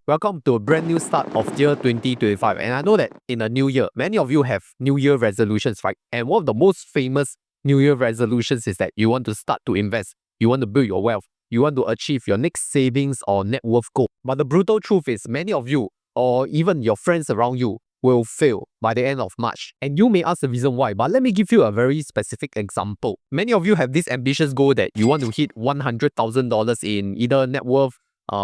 Welcome to a brand new start of year 2025. And I know that in a new year, many of you have New Year resolutions, right? And one of the most famous New Year resolutions is that you want to start to invest, you want to build your wealth, you want to achieve your next savings or net worth goal. But the brutal truth is, many of you, or even your friends around you, will fail by the end of March. And you may ask the reason why, but let me give you a very specific example. Many of you have this ambitious goal that you want to hit $100,000 in either net worth,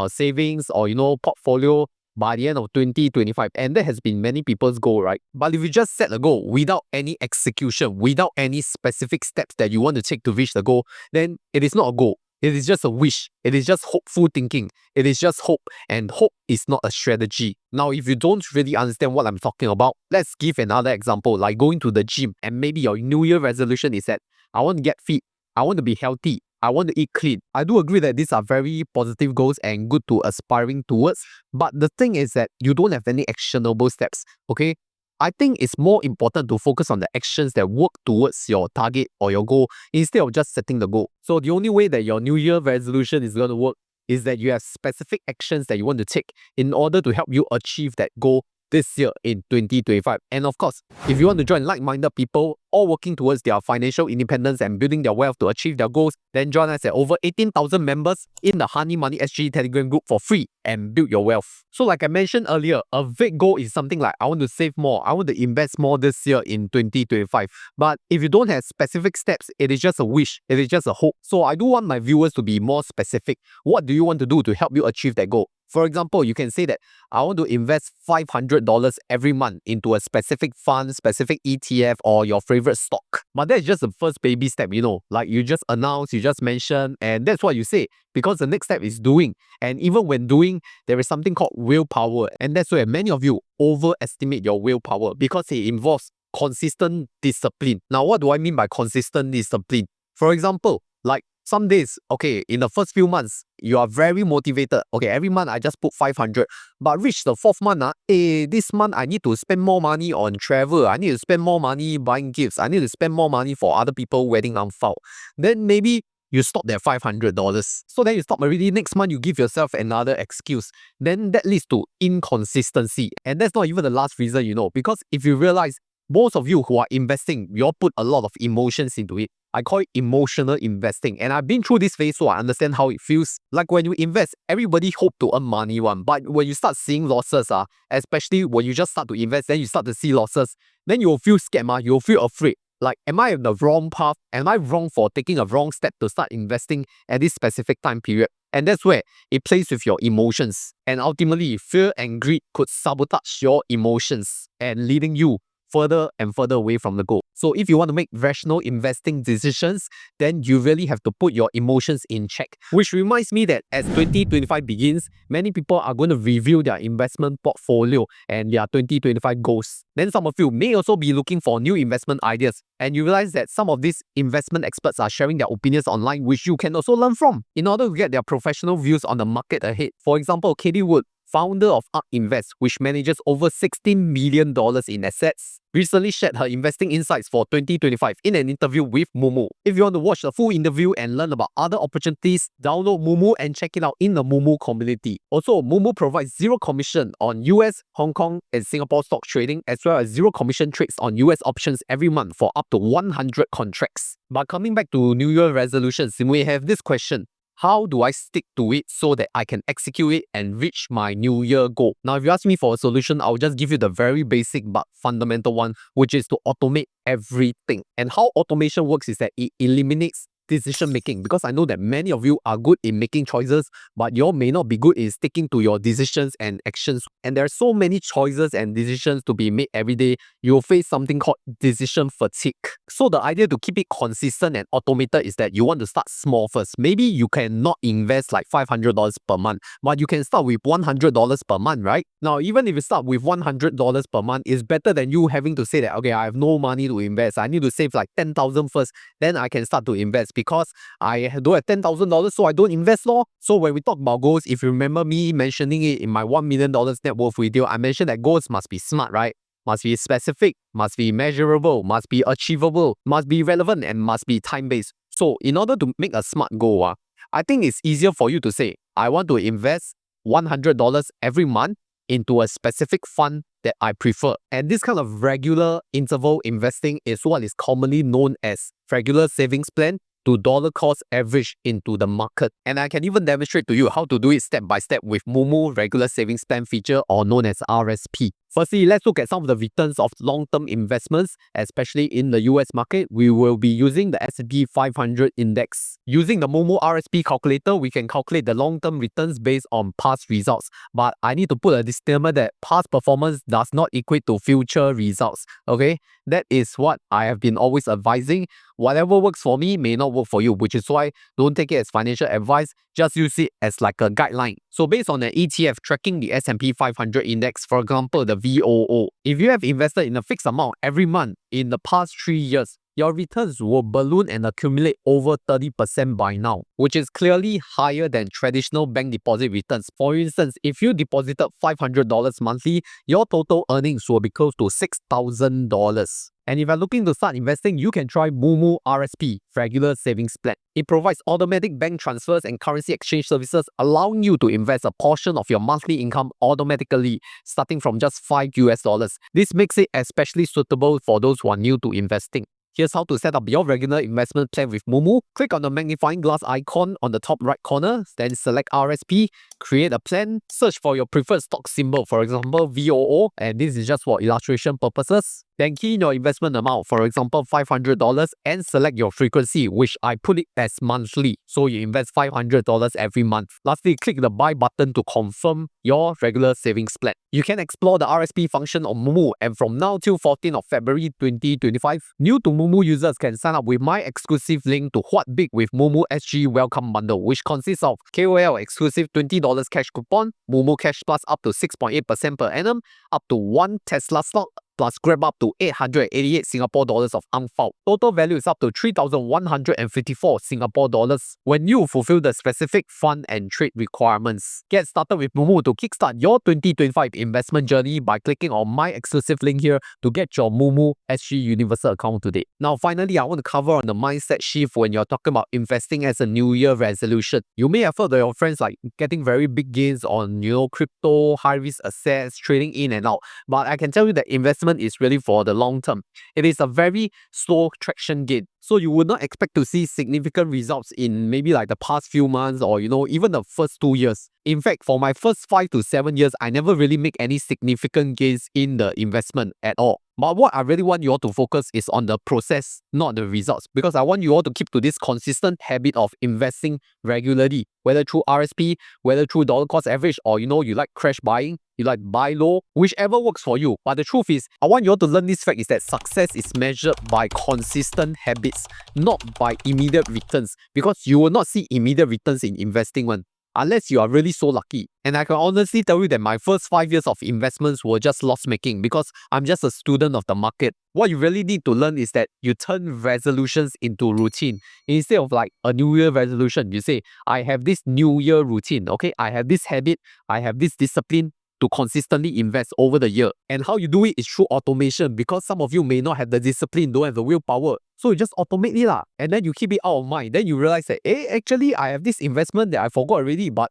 savings, or portfolio by the end of 2025, and that has been many people's goal, right? But if you just set a goal without any execution, without any specific steps that you want to take to reach the goal, then it is not a goal. It is just a wish. It is just hopeful thinking. It is just hope, and hope is not a strategy. Now, if you don't really understand what I'm talking about, let's give another example, like going to the gym, and maybe your New Year resolution is that I want to get fit, I want to be healthy, I want to eat clean. I do agree that these are very positive goals and good to aspiring towards. But the thing is that you don't have any actionable steps, okay? I think it's more important to focus on the actions that work towards your target or your goal instead of just setting the goal. So the only way that your New Year resolution is going to work is that you have specific actions that you want to take in order to help you achieve that goal this year in 2025. And of course, if you want to join like-minded people all working towards their financial independence and building their wealth to achieve their goals, then join us at over 18,000 members in the Honey Money SG Telegram group for free and build your wealth. So like I mentioned earlier, a vague goal is something like I want to save more, I want to invest more this year in 2025. But if you don't have specific steps, it is just a wish, it is just a hope. So I do want my viewers to be more specific. What do you want to do to help you achieve that goal? For example, you can say that I want to invest $500 every month into a specific fund, specific ETF, or your favorite stock. But that's just the first baby step, like you just announce, you just mention, and that's what you say, because the next step is doing. And even when doing, there is something called willpower. And that's where many of you overestimate your willpower because it involves consistent discipline. Now, what do I mean by consistent discipline? For example, like some days, okay, in the first few months, you are very motivated. Okay, every month I just put 500. But reach the fourth month, this month I need to spend more money on travel. I need to spend more money buying gifts. I need to spend more money for other people wedding angpao. Then maybe you stop at $500. So then you stop already. Next month, you give yourself another excuse. Then that leads to inconsistency. And that's not even the last reason, because if you realize most of you who are investing, you all put a lot of emotions into it. I call it emotional investing. And I've been through this phase, so I understand how it feels. Like when you invest, everybody hope to earn money one. But when you start seeing losses, especially when you just start to invest, then you start to see losses, then you'll feel scared, you'll feel afraid. Like, am I on the wrong path? Am I wrong for taking a wrong step to start investing at this specific time period? And that's where it plays with your emotions. And ultimately, fear and greed could sabotage your emotions and leading you further and further away from the goal. So if you want to make rational investing decisions, then you really have to put your emotions in check. Which reminds me that as 2025 begins, many people are going to review their investment portfolio and their 2025 goals. Then some of you may also be looking for new investment ideas, and you realize that some of these investment experts are sharing their opinions online, which you can also learn from in order to get their professional views on the market ahead. For example, Katie Wood, founder of ARK Invest, which manages over $16 million in assets, recently shared her investing insights for 2025 in an interview with Moomoo. If you want to watch the full interview and learn about other opportunities, download Moomoo and check it out in the Moomoo community. Also, Moomoo provides zero commission on US, Hong Kong, and Singapore stock trading, as well as zero commission trades on US options every month for up to 100 contracts. But coming back to New Year resolutions, we have this question. How do I stick to it so that I can execute it and reach my New Year goal? Now, if you ask me for a solution, I'll just give you the very basic but fundamental one, which is to automate everything. And how automation works is that it eliminates decision making, because I know that many of you are good in making choices, but you may not be good in sticking to your decisions and actions. And there are so many choices and decisions to be made every day, you'll face something called decision fatigue. So the idea to keep it consistent and automated is that you want to start small first. Maybe you cannot invest like $500 per month, but you can start with $100 per month, right? Now, even if you start with $100 per month, it's better than you having to say that, okay, I have no money to invest. I need to save like $10,000 first, then I can start to invest, because I don't have $10,000, so I don't invest law. So when we talk about goals, if you remember me mentioning it in my $1 million net worth video, I mentioned that goals must be smart, right? Must be specific, must be measurable, must be achievable, must be relevant, and must be time-based. So in order to make a smart goal, I think it's easier for you to say, I want to invest $100 every month into a specific fund that I prefer. And this kind of regular interval investing is what is commonly known as regular savings plan to dollar cost average into the market. And I can even demonstrate to you how to do it step by step with Moomoo regular savings plan feature, or known as RSP. Firstly, let's look at some of the returns of long-term investments, especially in the US market. We will be using the S&P 500 index. Using the Moomoo RSP calculator, we can calculate the long-term returns based on past results. But I need to put a disclaimer that past performance does not equate to future results. Okay, that is what I have been always advising. Whatever works for me may not work for you, which is why don't take it as financial advice. Just use it as like a guideline. So based on an ETF tracking the S&P 500 index, for example, the VOO, if you have invested in a fixed amount every month in the past 3 years, your returns will balloon and accumulate over 30% by now, which is clearly higher than traditional bank deposit returns. For instance, if you deposited $500 monthly, your total earnings will be close to $6,000. And if you're looking to start investing, you can try Moomoo RSP, Regular Savings Plan. It provides automatic bank transfers and currency exchange services, allowing you to invest a portion of your monthly income automatically, starting from just $5. This makes it especially suitable for those who are new to investing. Here's how to set up your regular investment plan with Moomoo. Click on the magnifying glass icon on the top right corner, then select RSP, create a plan, search for your preferred stock symbol, for example VOO, and this is just for illustration purposes. Then key in your investment amount, for example $500, and select your frequency, which I put it as monthly, so you invest $500 every month. Lastly, click the buy button to confirm your regular savings plan. You can explore the RSP function on Moomoo, and from now till 14th of February 2025, new to Moomoo users can sign up with my exclusive link to What Big with Moomoo SG Welcome Bundle, which consists of KOL exclusive $20 cash coupon, Moomoo Cash Plus up to 6.8% per annum, up to 1 Tesla stock, plus grab up to 888 Singapore dollars of angpao. Total value is up to 3,154 Singapore dollars when you fulfill the specific fund and trade requirements. Get started with Moomoo to kickstart your 2025 investment journey by clicking on my exclusive link here to get your Moomoo SG Universal account today. Now finally, I want to cover on the mindset shift when you're talking about investing as a New Year resolution. You may have heard of your friends like getting very big gains on crypto, high risk assets, trading in and out. But I can tell you that investment is really for the long term. It is a very slow traction gain. So you would not expect to see significant results in maybe like the past few months or even the first 2 years. In fact, for my first 5 to 7 years, I never really make any significant gains in the investment at all. But what I really want you all to focus is on the process, not the results, because I want you all to keep to this consistent habit of investing regularly, whether through RSP, whether through dollar cost average, or you like crash buying, you like buy low, whichever works for you. But the truth is, I want you all to learn this fact is that success is measured by consistent habits, not by immediate returns, because you will not see immediate returns in investing unless you are really so lucky. And I can honestly tell you that my first 5 years of investments were just loss-making because I'm just a student of the market. What you really need to learn is that you turn resolutions into routine. Instead of like a New Year resolution, you say, I have this New Year routine, okay? I have this habit, I have this discipline to consistently invest over the year. And how you do it is through automation, because some of you may not have the discipline, don't have the willpower. So you just automate it and then you keep it out of mind. Then you realize that, actually I have this investment that I forgot already, but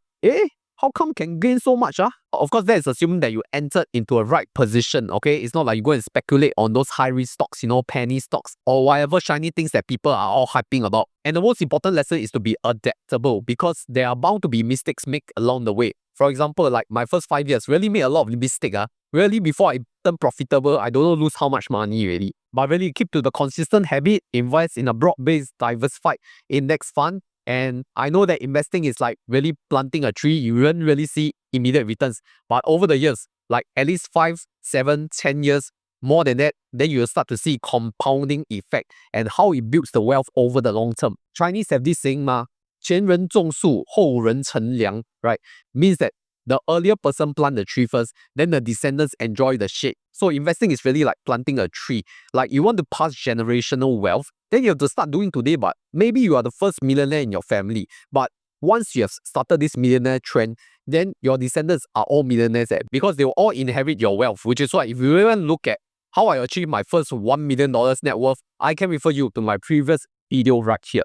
how come can gain so much? Of course, that is assuming that you entered into a right position, okay? It's not like you go and speculate on those high-risk stocks, penny stocks, or whatever shiny things that people are all hyping about. And the most important lesson is to be adaptable, because there are bound to be mistakes made along the way. For example, like my first 5 years, really made a lot of mistakes. Really, before I turn profitable, I don't know lose how much money really. But really keep to the consistent habit, invest in a broad-based, diversified index fund. And I know that investing is like really planting a tree. You won't really see immediate returns. But over the years, like at least 5, 7, 10 years, more than that, then you'll start to see compounding effect and how it builds the wealth over the long term. Chinese have this saying, 前人种树，后人乘凉, right? Means that the earlier person plant the tree first, then the descendants enjoy the shade. So investing is really like planting a tree. Like you want to pass generational wealth, then you have to start doing today, but maybe you are the first millionaire in your family. But once you have started this millionaire trend, then your descendants are all millionaires because they will all inherit your wealth, which is why if you even look at how I achieved my first $1 million net worth, I can refer you to my previous video right here.